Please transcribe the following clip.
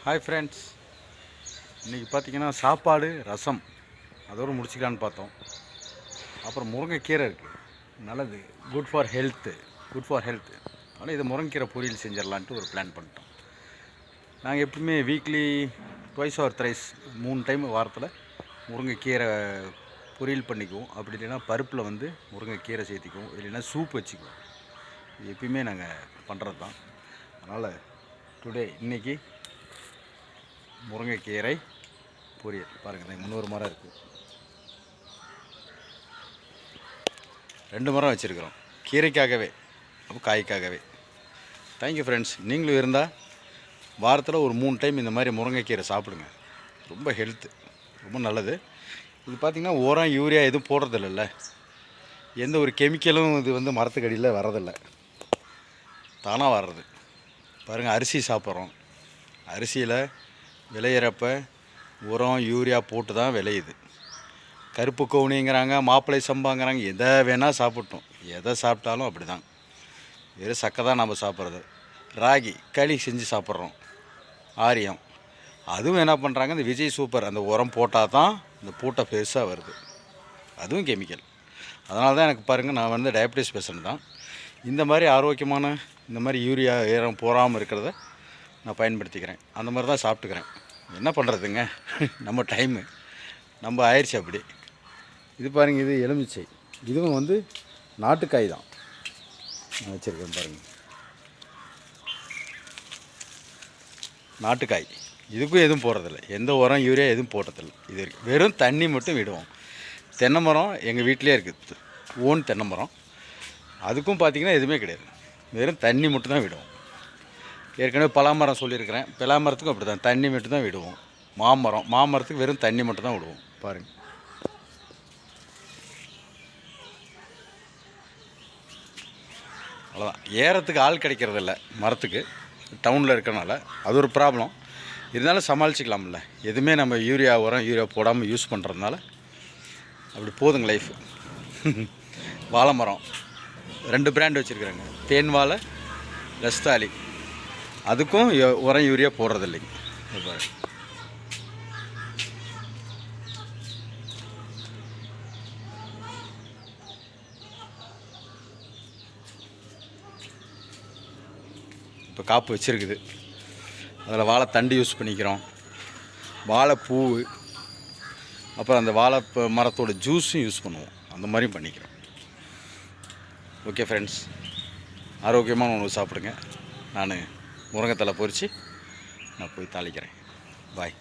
Hi friends, இன்றைக்கி பார்த்தீங்கன்னா சாப்பாடு ரசம் அதோடு முடிச்சிக்கலான்னு பார்த்தோம். அப்புறம் முருங்கைக்கீரை இருக்குது, நல்லது, குட் ஃபார் ஹெல்த்து. அதனால் இதை முருங்கைக்கீரை பொரியல் செஞ்சிடலான்ட்டு ஒரு பிளான் பண்ணிட்டோம். நாங்கள் எப்பவுமே weekly twice or thrice 3 time வாரத்தில் முருங்கைக்கீரை பொரியல் பண்ணிக்குவோம். அப்படி இல்லைன்னா பருப்பில் முருங்கைக்கீரை சேர்த்திக்குவோம், இல்லைன்னா சூப் வச்சுக்குவோம். இது எப்பயுமே நாங்கள் பண்ணுறது தான். அதனால் இன்றைக்கி முருங்கைக்கீரை பொரியல் பாருங்கள். 300 மரம் இருக்குது, 2 மரம் வச்சுருக்கிறோம் கீரைக்காகவே, அப்போ காய்க்காகவே. Thank you friends. நீங்களும் இருந்தால் வாரத்தில் ஒரு 3 டைம் இந்த மாதிரி முருங்கைக்கீரை சாப்பிடுங்க. ரொம்ப ஹெல்த்து, ரொம்ப நல்லது. இது பார்த்திங்கன்னா உரம் யூரியா எதுவும் போடுறதில்ல, எந்த ஒரு கெமிக்கலும் இது மரத்துக்கடியில் வரதில்லை, தானாக வர்றது. பாருங்கள், அரிசி சாப்பிட்றோம், அரிசியில் விளையிறப்ப உரம் யூரியா போட்டு தான் விளையுது. கருப்பு கவுனிங்கிறாங்க, மாப்பிள்ளை சம்பாங்கிறாங்க, எதை வேணால் சாப்பிட்டோம். எதை சாப்பிட்டாலும் அப்படி தான். வெறும் சக்கை தான் நம்ம சாப்பிட்றது. ராகி களி செஞ்சு சாப்பிட்றோம், ஆரியம். அதுவும் என்ன பண்ணுறாங்க, இந்த விஜய் சூப்பர் அந்த உரம் போட்டால் தான் இந்த பூட்டை பெருசாக வருது, அதுவும் கெமிக்கல். அதனால தான் எனக்கு பாருங்கள், நான் டயபிட்டிஸ் பேஷண்ட் தான். இந்த மாதிரி ஆரோக்கியமான இந்த மாதிரி யூரியா ஏறம் போகாமல் இருக்கிறத நான் பயன்படுத்திக்கிறேன். அந்த மாதிரி தான் சாப்பிட்டுக்கிறேன். என்ன பண்ணுறதுங்க, நம்ம டைமு நம்ம ஆயிடுச்சு அப்படி. இது பாருங்கள், இது எலுமிச்சை, இதுவும் நாட்டுக்காய் தான் நான் வச்சுருக்கேன். பாருங்கள், நாட்டுக்காய். இதுக்கும் எதுவும் போடுறதில்ல, எந்த உரம் யூரியா எதுவும் போடுறதில்ல. இது வெறும் தண்ணி மட்டும் விடுவோம். தென்னை மரம் எங்கள் வீட்டிலே இருக்குது, ஓன் தென்னை மரம். அதுக்கும் பார்த்திங்கன்னா எதுவுமே கிடையாது, வெறும் தண்ணி மட்டும் தான் விடுவோம். ஏற்கனவே பலாமரம் சொல்லியிருக்கிறேன், பலாமரத்துக்கும் அப்படி தான் தண்ணி மட்டும் தான் விடுவோம். மாமரத்துக்கு வெறும் தண்ணி மட்டும் தான் விடுவோம். பாருங்கள், அவ்வளோதான். ஏறத்துக்கு ஆள் கிடைக்கிறதில்ல மரத்துக்கு, டவுனில் இருக்கிறனால அது ஒரு ப்ராப்ளம். இருந்தாலும் சமாளிச்சிக்கலாம்ல. எதுவுமே நம்ம யூரியா போடாமல் யூஸ் பண்ணுறதுனால அப்படி போதுங்க லைஃப். வாழை மரம் 2 பிராண்ட் வச்சுருக்குறேங்க, தேன் வாழை, ரஸ்தாலி. அதுக்கும் உரம் யூரியா போடுறதில்லைங்க. இப்போ காப்பு வச்சுருக்குது, அதில் வாழைத்தண்டு யூஸ் பண்ணிக்கிறோம், வாழைப்பூ, அப்புறம் அந்த வாழை மரத்தோட ஜூஸும் யூஸ் பண்ணுவோம். அந்த மாதிரியும் பண்ணிக்கிறோம். ஓகே ஃப்ரெண்ட்ஸ், ஆரோக்கியமான உணவு சாப்பிடுங்க. நான் முருங்கைத்தலை பொரித்து நான் போய் தாளிக்கிறேன். பாய்.